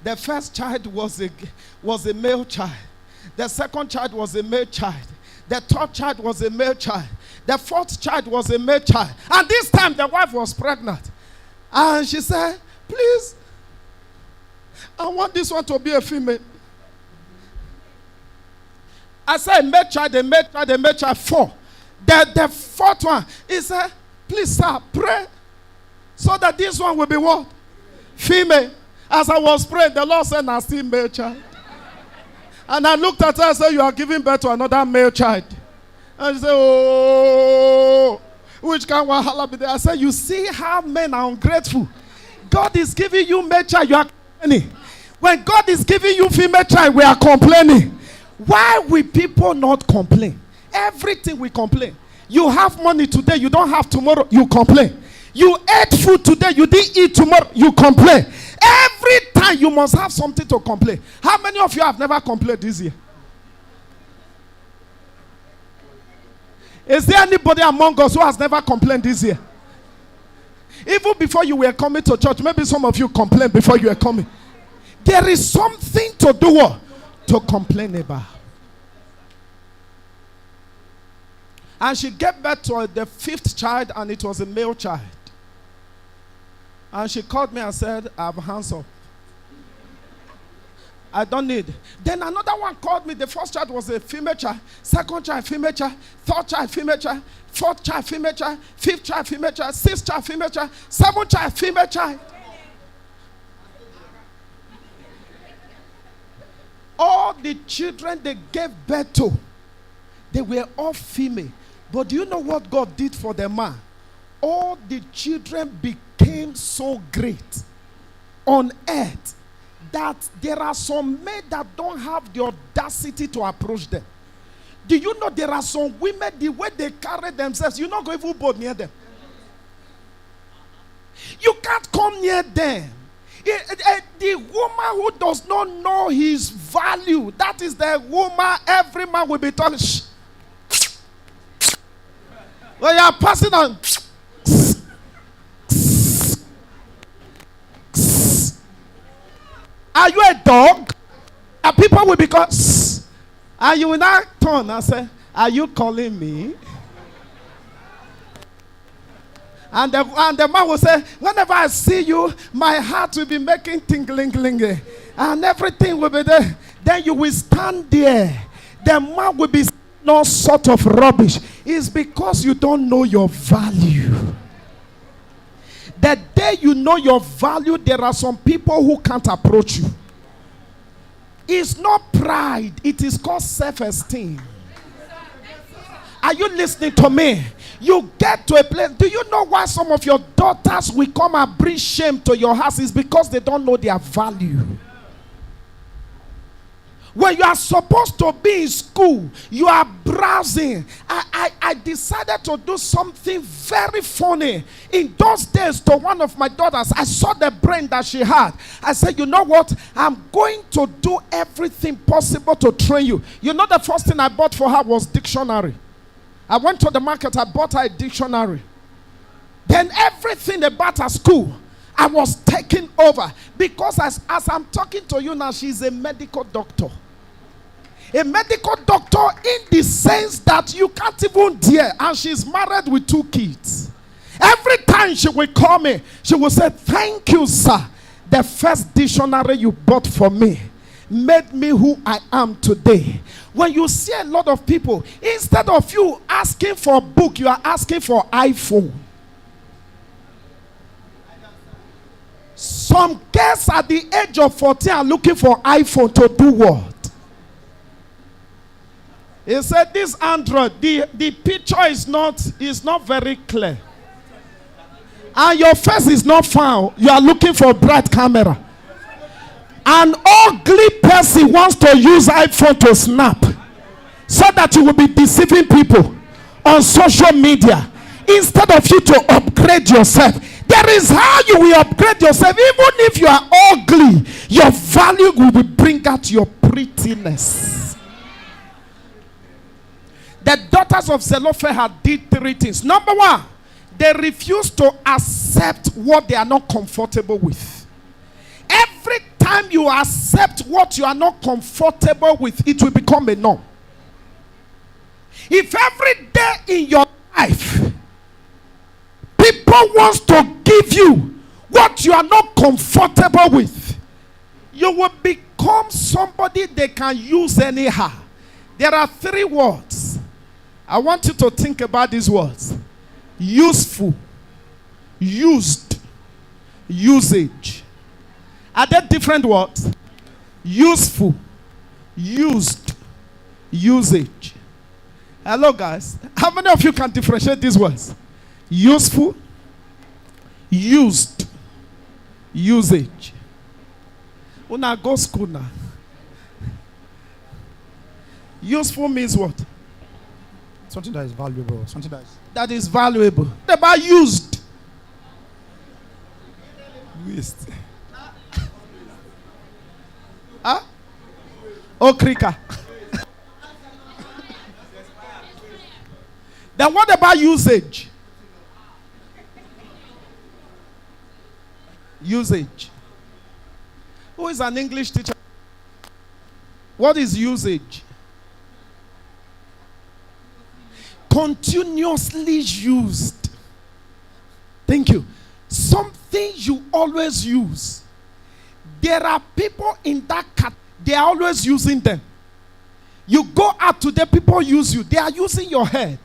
The first child was a male child. The second child was a male child. The third child was a male child. The fourth child was a male child. And this time the wife was pregnant. And she said, please, I want this one to be a female. I said, a male child, a male child, a male child, 4. The fourth one, he said, please, sir, pray so that this one will be what? Female. As I was praying, the Lord said, I still male child. And I looked at her and said, you are giving birth to another male child. And she said, oh, which kind of wahala be there? I said, you see how men are ungrateful. God is giving you male child, you are complaining. When God is giving you female child, we are complaining. Why will people not complain? Everything we complain. You have money today, you don't have tomorrow, you complain. You ate food today, you didn't eat tomorrow, you complain. Every time you must have something to complain. How many of you have never complained this year? Is there anybody among us who has never complained this year? Even before you were coming to church, maybe some of you complained before you were coming. There is something to do what? To complain about. And she gave birth to the 5th child, and it was a male child. And she called me and said, I have hands up. I don't need. Then another one called me. The first child was a female child. Second child, female child. Third child, female child. Fourth child, female child. Fifth child, female child. Sixth child, female child. Seventh child, female child. All the children they gave birth to, they were all female. But do you know what God did for the man? All the children became so great on earth that there are some men that don't have the audacity to approach them. Do you know there are some women, the way they carry themselves, you're not going to go near them. You can't come near them. The woman who does not know his value, that is the woman every man will be talking. When you are passing on, are you a dog? And people will be called, and you will not turn and say, are you calling me? And the man will say, whenever I see you, my heart will be making tingling, and everything will be there. Then you will stand there. The man will be no sort of rubbish. It's because you don't know your value. The day you know your value, there are some people who can't approach you. It's not pride, it is called self-esteem. Are you listening to me? You get to a place. Do you know why some of your daughters will come and bring shame to your house? It's because they don't know their value. When you are supposed to be in school, you are browsing. I decided to do something very funny. In those days, to one of my daughters, I saw the brain that she had. I said, you know what? I'm going to do everything possible to train you. You know the first thing I bought for her was dictionary. I went to the market, I bought her a dictionary. Then everything about her school, I was taking over. Because as I'm talking to you now, she's a medical doctor. A medical doctor in the sense that you can't even dare. And she's married with 2 kids. Every time she will call me, she will say, thank you, sir. The first dictionary you bought for me made me who I am today. When you see a lot of people, instead of you asking for a book, you are asking for iPhone. Some girls at the age of 14 are looking for iPhone to do what? He said this Android, the picture is not very clear. And your face is not found. You are looking for a bright camera. An ugly person wants to use iPhone to snap so that you will be deceiving people on social media instead of you to upgrade yourself. There is how you will upgrade yourself. Even if you are ugly, your value will bring out your prettiness. The daughters of Zelophehad did 3 things. Number 1, they refused to accept what they are not comfortable with. Every time you you accept what you are not comfortable with, it will become a norm. If every day in your life people wants to give you what you are not comfortable with, you will become somebody they can use anyhow. There are 3 words. I want you to think about these words: useful, used, usage. Are there different words? Useful, used, usage. Hello, guys. How many of you can differentiate these words? Useful, used, usage. Una go school now. Useful means what? Something that is valuable. Something that is valuable. What about used? waste. Huh? Okrika. Then what about usage? Usage. Who is an English teacher? What is usage? Continuously used. Thank you. Something you always use. There are people in that category, they are always using them. You go out today, people use you. They are using your head.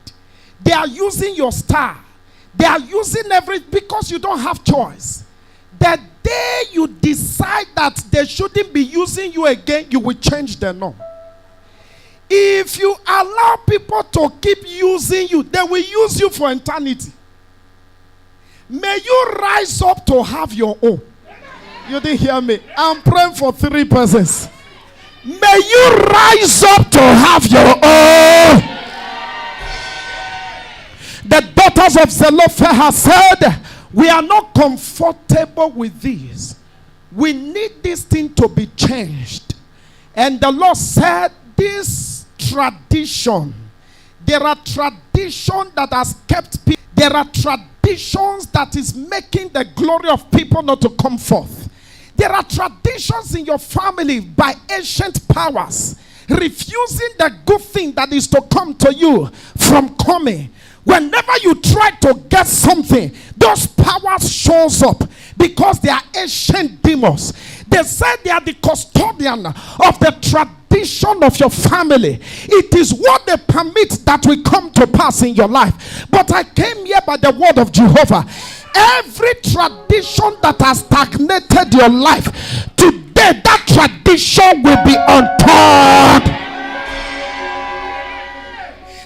They are using your star. They are using everything because you don't have choice. The day you decide that they shouldn't be using you again, you will change the norm. If you allow people to keep using you, they will use you for eternity. May you rise up to have your own. You didn't hear me. I'm praying for 3 persons. May you rise up to have your own. The daughters of Zelophehad have said, we are not comfortable with this. We need this thing to be changed. And the Lord said, this tradition, there are traditions that has kept people. There are traditions that is making the glory of people not to come forth. There are traditions in your family by ancient powers refusing the good thing that is to come to you from coming. Whenever you try to get something, those powers shows up because they are ancient demons. They said they are the custodian of the tradition of your family. It is what they permit that will come to pass in your life. But I came here by the word of Jehovah. Every tradition that has stagnated your life, today that tradition will be unturned.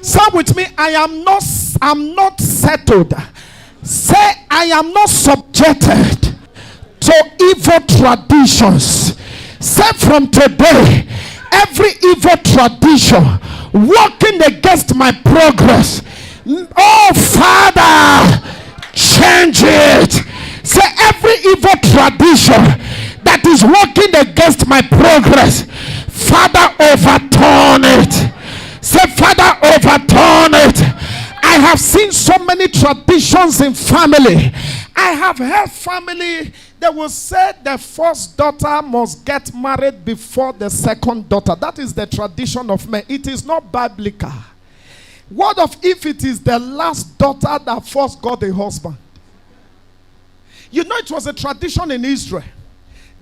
Say with me, I'm not settled. Say, I am not subjected to evil traditions. Say, from today, every evil tradition working against my progress, oh Father, change it. Say, every evil tradition that is working against my progress, Father, overturn it. Say, Father, overturn it. I have seen so many traditions in family. I have heard family that will say the first daughter must get married before the second daughter. That is the tradition of men. It is not biblical. What of if it is the last daughter that first got a husband? You know, it was a tradition in Israel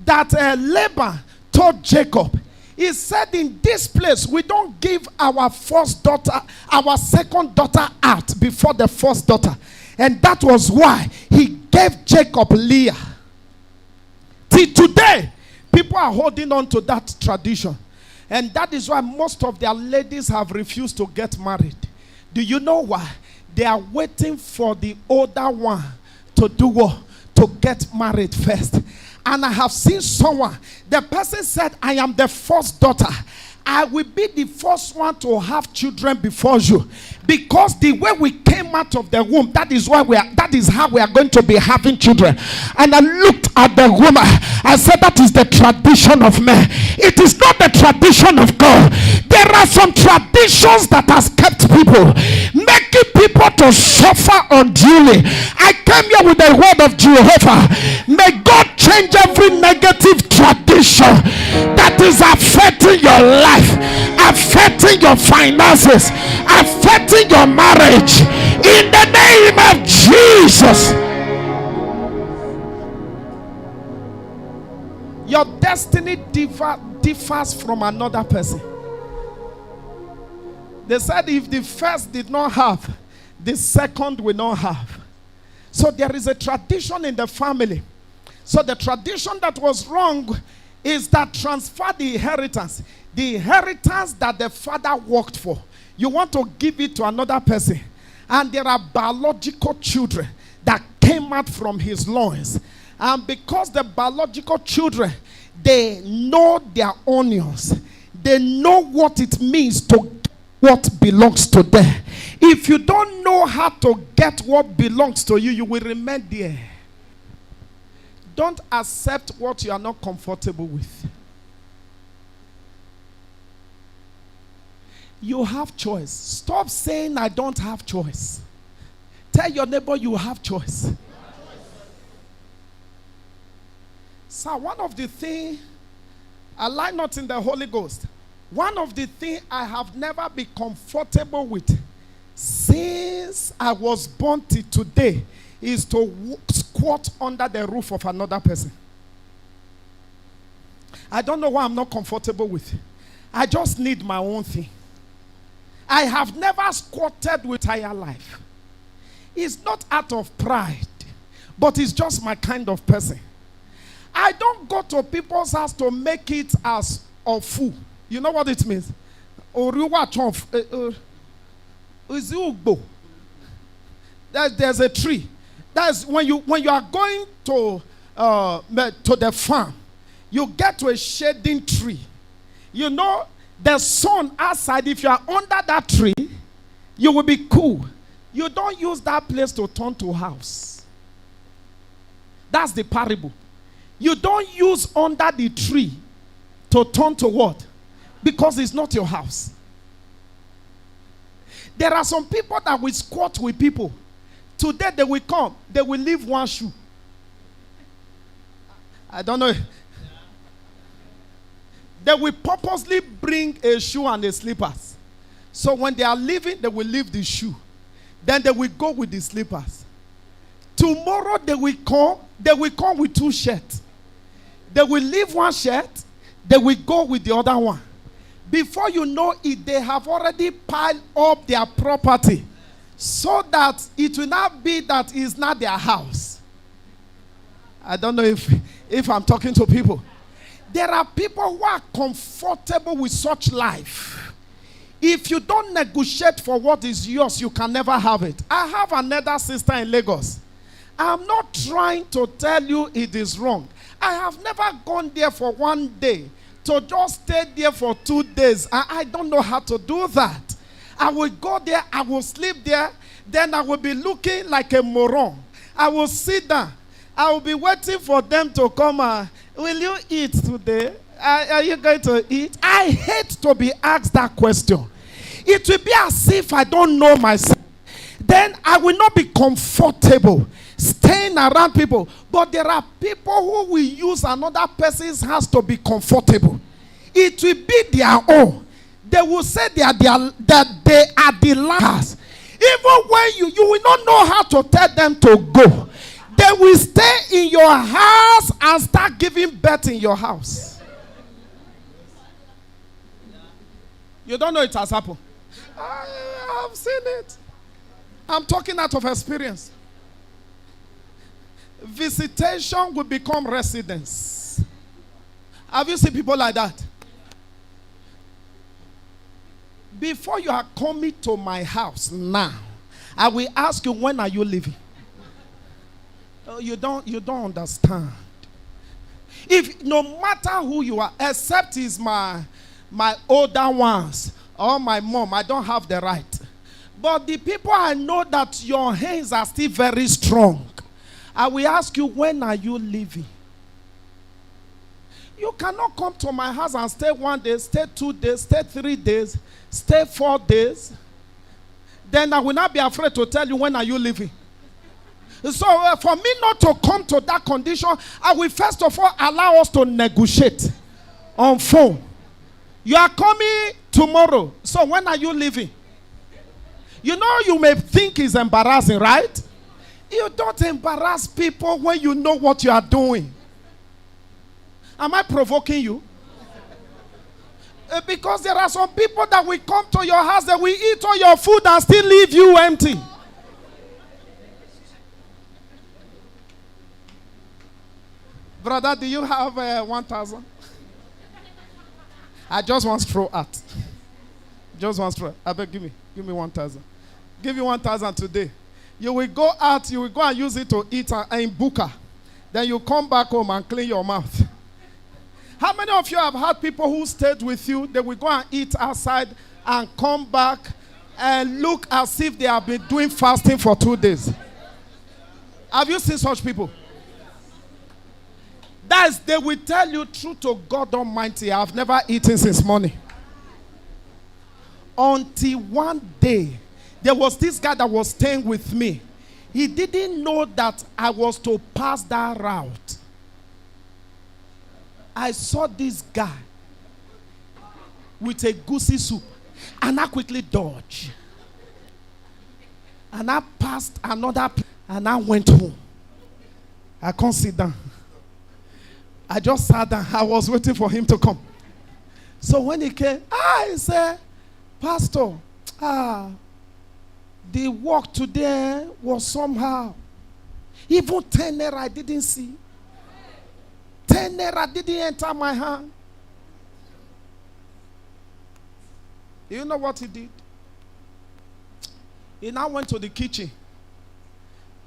that Laban told Jacob, he said, in this place, we don't give our first daughter, our second daughter out before the first daughter. And that was why he gave Jacob Leah. Till today, people are holding on to that tradition. And that is why most of their ladies have refused to get married. Do you know why? They are waiting for the older one to do what? To get married first. And I have seen someone, the person said, I am the first daughter. I will be the first one to have children before you, because the way we came out of the womb, that is how we are going to be having children. And I looked at the woman. I said, that is the tradition of men. It is not the tradition of God. There are some traditions that has kept people, making people to suffer unduly. I came here with the word of Jehovah. May God change every negative tradition that is affecting your life, affecting your finances, affecting your marriage, in the name of Jesus. Your destiny differs from another person. They said if the first did not have, the second will not have. So there is a tradition in the family. So the tradition that was wrong is that transfer the inheritance. The inheritance that the father worked for, you want to give it to another person. And there are biological children that came out from his loins. And because the biological children, they know their onions. They know what it means to get what belongs to them. If you don't know how to get what belongs to you, you will remain there. Don't accept what you are not comfortable with. You have choice. Stop saying I don't have choice. Tell your neighbor you have choice. So one of the things, I lie not in the Holy Ghost, one of the things I have never been comfortable with since I was born till today is to squat under the roof of another person. I don't know why I'm not comfortable with it. I just need my own thing. I have never squatted with entire life. It's not out of pride, but it's just my kind of person. I don't go to people's house to make it as a fool. You know what it means? There's a tree. That's when you are going to the farm, you get to a shading tree. You know, the sun outside, if you are under that tree, you will be cool. You don't use that place to turn to house. That's the parable. You don't use under the tree to turn to what? Because it's not your house. There are some people that will squat with people. Today they will come, they will leave one shoe. I don't know. They will purposely bring a shoe and a slippers. So when they are leaving, they will leave the shoe. Then they will go with the slippers. Tomorrow they will come with two shirts. They will leave one shirt, they will go with the other one. Before you know it, they have already piled up their property so that it will not be that it's not their house. I don't know if I'm talking to people. There are people who are comfortable with such life. If you don't negotiate for what is yours, you can never have it. I have another sister in Lagos. I'm not trying to tell you it is wrong. I have never gone there for one day to just stay there for 2 days. I don't know how to do that. I will go there, I will sleep there, then I will be looking like a moron. I will sit down. I will be waiting for them to come. Will you eat today? Are you going to eat? I hate to be asked that question. It will be as if I don't know myself. Then I will not be comfortable staying around people. But there are people who will use another person's house to be comfortable. It will be their own. They will say that they are the last. Even when you will not know how to tell them to go. They will stay in your house and start giving birth in your house. You don't know it has happened. I have seen it. I'm talking out of experience. Visitation will become residence. Have you seen people like that? Before you are coming to my house now, I will ask you, when are you leaving? You don't understand. If no matter who you are, except is my my older ones, or my mom, I don't have the right. But the people I know that your hands are still very strong, I will ask you, when are you leaving? You cannot come to my house and stay 1 day, stay 2 days, stay 3 days, stay 4 days. Then I will not be afraid to tell you, when are you leaving? So for me not to come to that condition, I will first of all allow us to negotiate on phone. You are coming tomorrow. So when are you leaving? You know, you may think it's embarrassing, right? You don't embarrass people when you know what you are doing. Am I provoking you? Because there are some people that will come to your house, that will eat all your food and still leave you empty. Brother, do you have 1,000? I just want to throw out. Just want to throw. I beg, give me 1,000. Give you 1,000 today. You will go out, you will go and use it to eat in Buka. Then you come back home and clean your mouth. How many of you have had people who stayed with you? They will go and eat outside and come back and look as if they have been doing fasting for 2 days. Have you seen such people? They will tell you, true to God Almighty, I've never eaten since morning. Until one day, there was this guy that was staying with me. He didn't know that I was to pass that route. I saw this guy with a goosey soup, and I quickly dodged. And I passed another place, and I went home. I can't sit down. I just sat down. I was waiting for him to come. So when he came, I said, Pastor, the work today was somehow. Even 10 naira I didn't see. 10 naira didn't enter my hand. You know what he did? He now went to the kitchen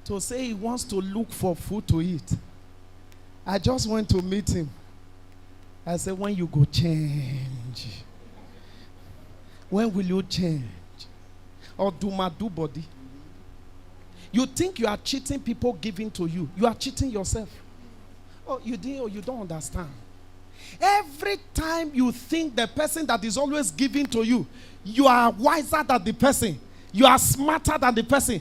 to say he wants to look for food to eat. I just went to meet him. I said, when you go change? When will you change? Or do my do body? You think you are cheating people giving to you. You are cheating yourself. Oh, you didn't, or you don't understand. Every time you think the person that is always giving to you, you are wiser than the person. You are smarter than the person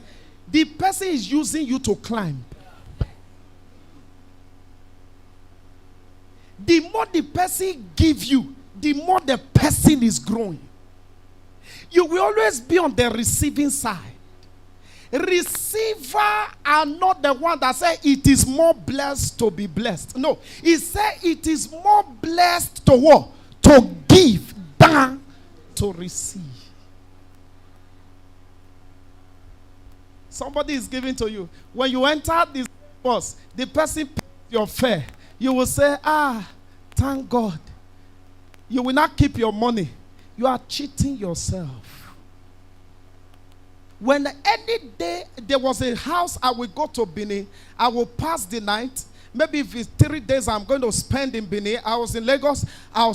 is using you to climb. The more the person gives you, the more the person is growing. You will always be on the receiving side. Receiver are not the one that say it is more blessed to be blessed. No, he said it is more blessed to what? To give than to receive. Somebody is giving to you. When you enter this bus, the person pays your fare. You will say, thank God. You will not keep your money. You are cheating yourself. When any day there was a house I will go to Benin, I will pass the night. Maybe if it's 3 days I'm going to spend in Benin. I was in Lagos. I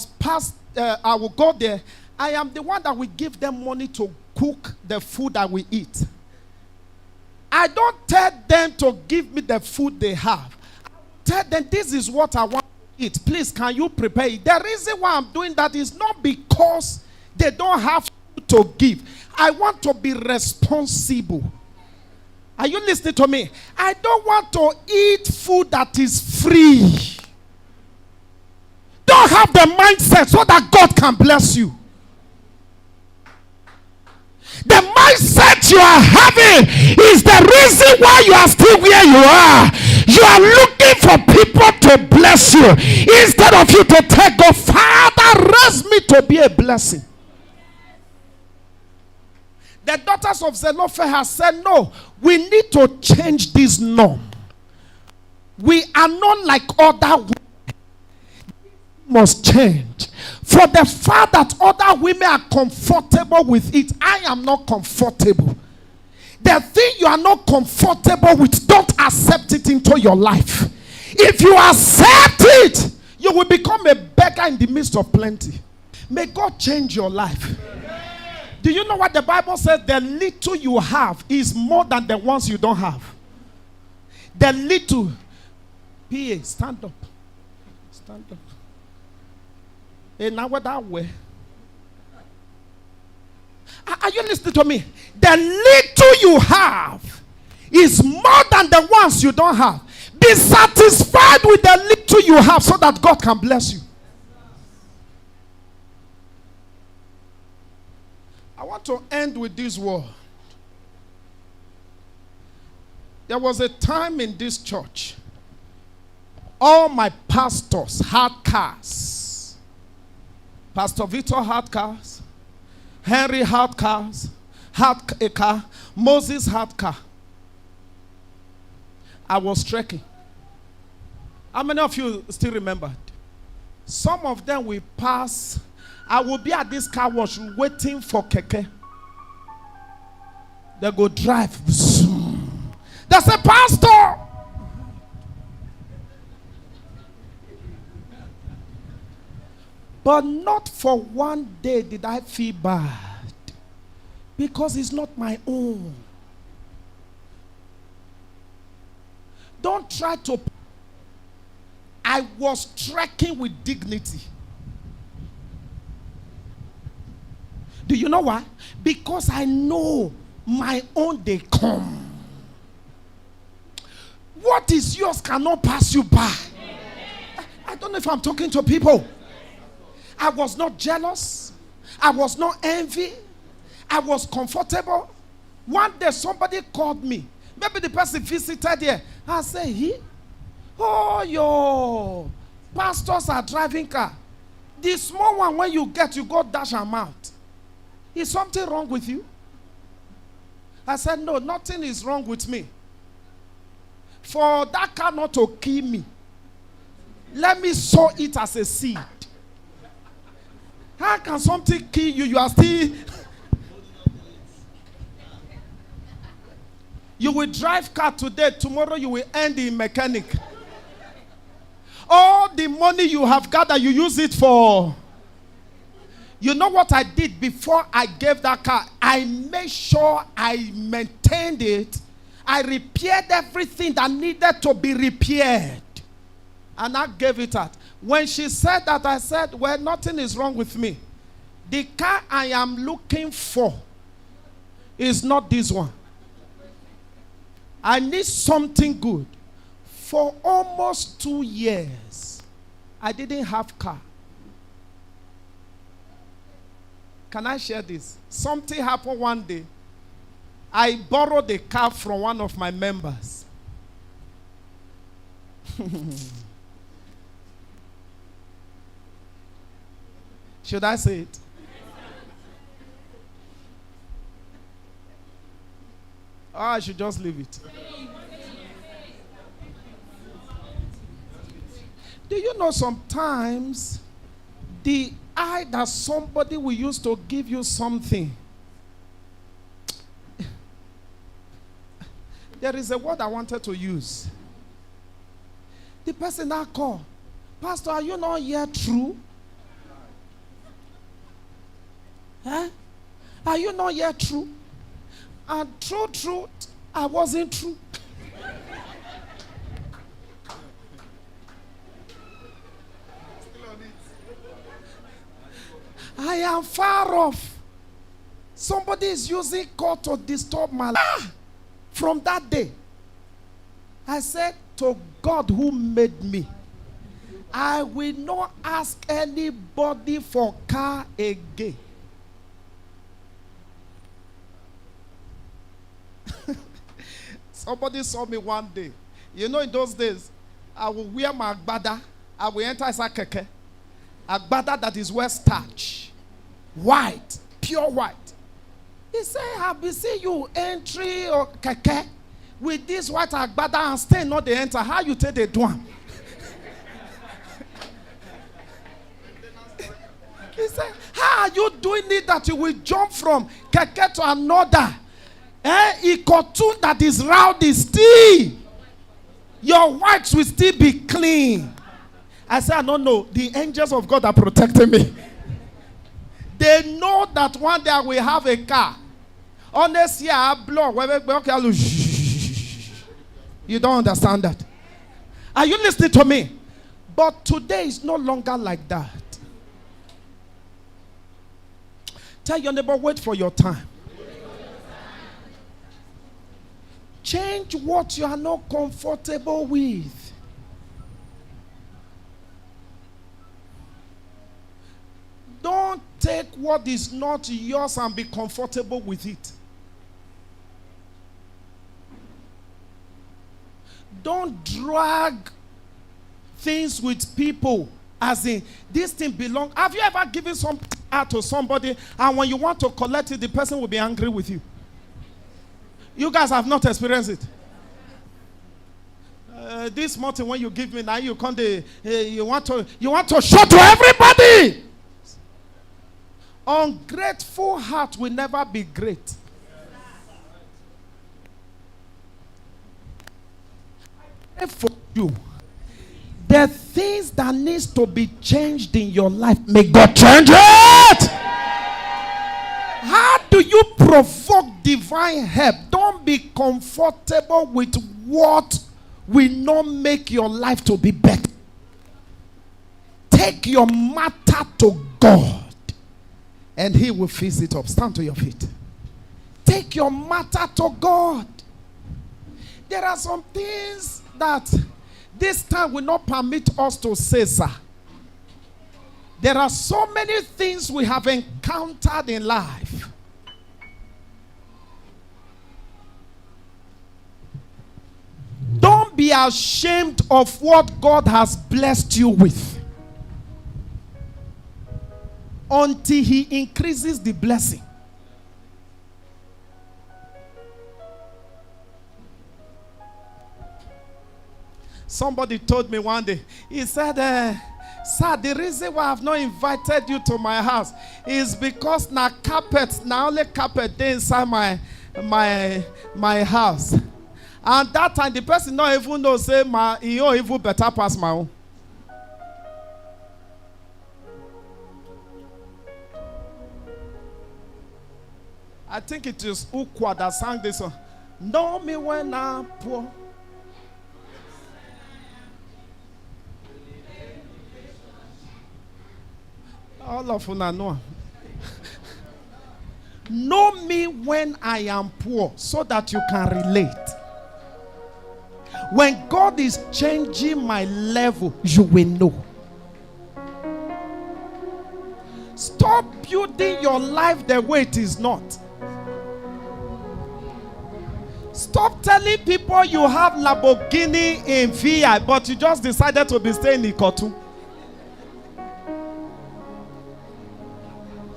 will go there. I am the one that will give them money to cook the food I will eat. I don't tell them to give me the food they have. I tell them this is what I want to eat. Please, can you prepare it? The reason why I'm doing that is not because they don't have food to give. I want to be responsible. Are you listening to me? I don't want to eat food that is free. Don't have the mindset so that God can bless you. The mindset you are having is the reason why you are still where you are. You are looking for people to bless you instead of you to tell God, Father, raise me to be a blessing. The daughters of Zelophehad have said, no, we need to change this norm. We are not like other women. Must change. For the fact that other women are comfortable with it, I am not comfortable. The thing you are not comfortable with, don't accept it into your life. If you accept it, you will become a beggar in the midst of plenty. May God change your life. Do you know what the Bible says? The little you have is more than the ones you don't have. The little. PA, stand up. Stand up. Hey, now what that way? Are you listening to me? The little you have is more than the ones you don't have. Be satisfied with the little you have so that God can bless you. I want to end with this word. There was a time in this church, all my pastors had cars. Pastor Victor had cars. Henry had cars. Had a car. Moses had car. I was trekking. How many of you still remember? Some of them will pass. I will be at this car wash waiting for keke. They go drive. They say, Pastor. But not for one day did I feel bad. Because it's not my own. Don't try to. I was trekking with dignity. Do you know why? Because I know my own day come. What is yours cannot pass you by. I don't know if I'm talking to people. I was not jealous. I was not envy. I was comfortable. One day somebody called me. Maybe the person visited here. I said, oh, your pastors are driving car. The small one, when you get, you go dash them out. Is something wrong with you? I said, no, nothing is wrong with me. For that car not to kill me, let me sow it as a seed. How can something kill you? You are still... You will drive car today, tomorrow you will end in mechanic. All the money you have gathered, you use it for... You know what I did before I gave that car? I made sure I maintained it. I repaired everything that needed to be repaired. And I gave it out. When she said that, I said, well, nothing is wrong with me. The car I am looking for is not this one. I need something good. For almost 2 years, I didn't have car. Can I share this? Something happened one day. I borrowed a car from one of my members. Should I say it? Or I should just leave it? Do you know sometimes the eye that somebody will use to give you something? There is a word I wanted to use. The person that called, Pastor, are you not yet true? Huh? Are you not yet true? And truth, I wasn't true. I am far off. Somebody is using call to disturb my life. From that day, I said to God who made me, I will not ask anybody for car again. Somebody saw me one day. You know, in those days, I will wear my agbada. I will enter Keke. Agbada that is well starch. White. Pure white. He said, I will see you entry or Keke with this white agbada and stay not the enter. How you take the drum? He said, how are you doing it that you will jump from Keke to another? A cartoon that is rowdy still. Your whites will still be clean. I said, I don't know. The angels of God are protecting me. They know that one day I will have a car. Honestly, I blow. You don't understand that. Are you listening to me? But today is no longer like that. Tell your neighbor, wait for your time. Change what you are not comfortable with. Don't take what is not yours and be comfortable with it. Don't drag things with people as in this thing belongs. Have you ever given something out to somebody and when you want to collect it, the person will be angry with you? You guys have not experienced it. This morning when you give me now, you can't. You want to show to everybody. Ungrateful heart will never be great. I pray for you. The things that needs to be changed in your life, may God change it. How do you provoke divine help? Don't be comfortable with what will not make your life to be better. Take your matter to God and He will fix it up. Stand to your feet. Take your matter to God. There are some things that this time will not permit us to say, sir. There are so many things we have encountered in life. Don't be ashamed of what God has blessed you with until He increases the blessing. Somebody told me one day, he said, sir, the reason why I have not invited you to my house is because now carpet, now only carpet there inside my house. And that time the person not even know say my you even better pass my own. I think it is Ukwa that sang this song. Know me when I'm poor. All of you know. Know me when I am poor so that you can relate. When God is changing my level, you will know. Stop building your life the way it is not. Stop telling people you have Lamborghini in VI, but you just decided to be staying in Ikotu.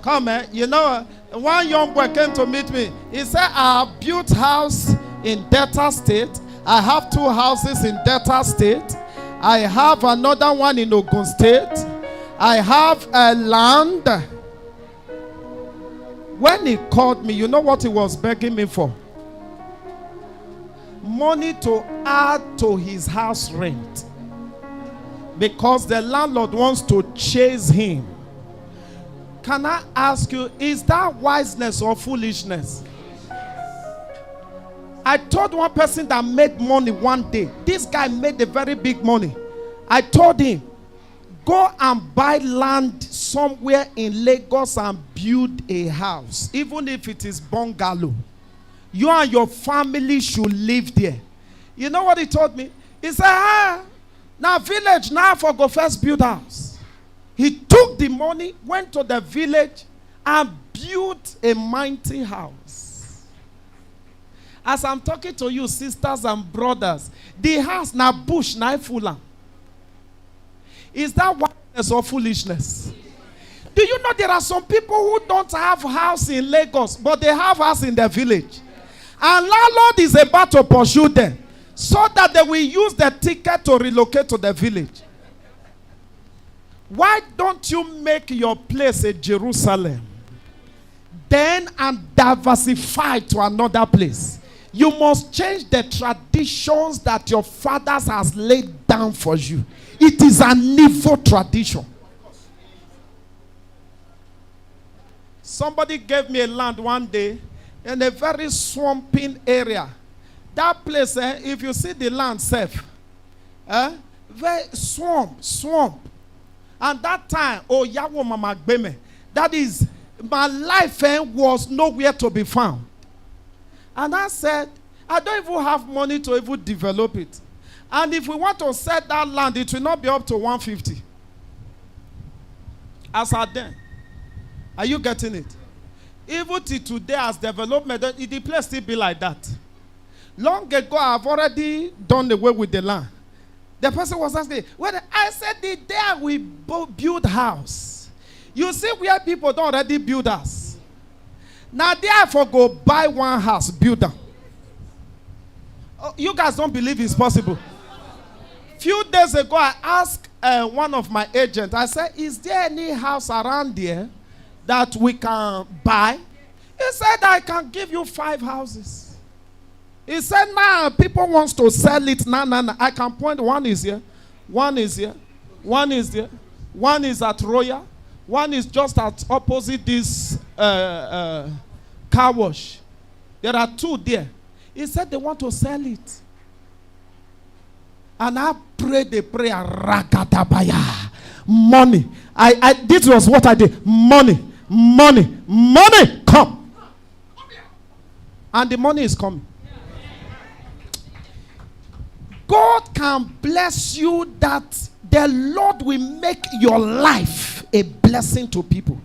Come, you know, one young boy came to meet me. He said, I have built house in Delta State. I have 2 houses in Delta State. I have another one in Ogun State. I have a land. When he called me, you know what he was begging me for? Money to add to his house rent. Because the landlord wants to chase him. Can I ask you, is that wiseness or foolishness? I told one person that made money one day. This guy made a very big money. I told him, go and buy land somewhere in Lagos and build a house. Even if it is bungalow. You and your family should live there. You know what he told me? He said, now village, now for go first build house. He took the money, went to the village, and built a mighty house. As I'm talking to you, sisters and brothers, the house now bush, now full. Is that wiseness or foolishness? Do you know there are some people who don't have house in Lagos, but they have house in their village? And landlord is about to pursue them so that they will use the ticket to relocate to the village. Why don't you make your place a Jerusalem? Then and diversify to another place. You must change the traditions that your fathers has laid down for you. It is an evil tradition. Somebody gave me a land one day in a very swamping area. That place, if you see the land safe, very swamp. And that time, oh, Yawo Mama Gbeme, that is, my life was nowhere to be found. And I said, I don't even have money to even develop it. And if we want to sell that land, it will not be up to 150. As at then. Are you getting it? Even till today, as development, the place still be like that. Long ago, I've already done away with the land. The person was asking, well, I said, the day we build house. You see where people don't already build us. Now, therefore, go buy one house, build them. Oh, you guys don't believe it's possible. Few days ago, I asked one of my agents, I said, is there any house around there that we can buy? He said, I can give you 5 houses. He said, nah, people wants to sell it. Nah. I can point, one is here, one is here, one is there, one is at Royal, one is just at opposite this car wash. There are 2 there. He said they want to sell it. And I prayed the prayer, Ragatabaya. Money. This was what I did. Money, come. And the money is coming. God can bless you that the Lord will make your life a blessing to people.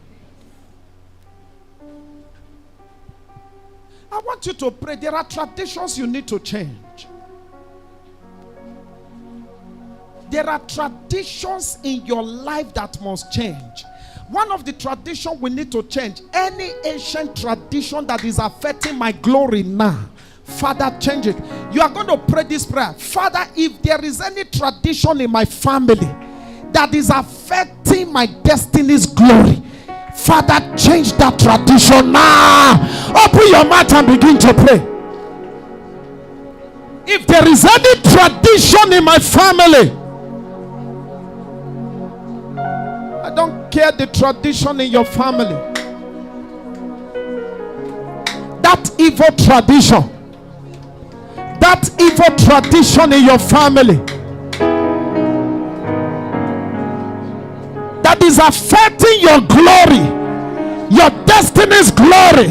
I want you to pray. There are traditions you need to change. There are traditions in your life that must change. One of the traditions we need to change, any ancient tradition that is affecting my glory now, Father, change it. You are going to pray this prayer. Father, if there is any tradition in my family that is affecting my destiny's glory, Father, change that tradition now. Open your mouth and begin to pray. If there is any tradition in my family, I don't care the tradition in your family, that evil tradition, in your family that is affecting your glory, your destiny's glory,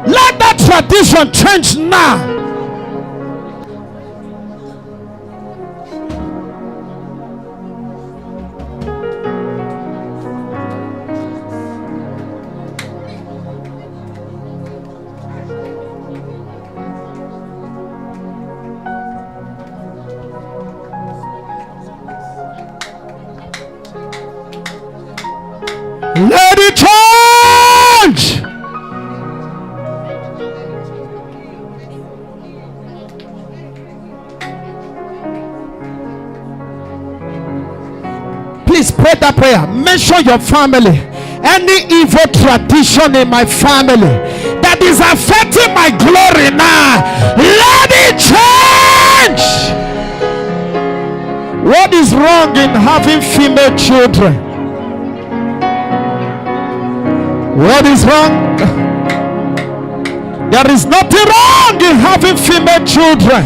let that tradition change now. Let it change. Please pray that prayer. Mention your family. Any evil tradition in my family that is affecting my glory now, let it change. What is wrong in having female children? What is wrong? There is nothing wrong in having female children.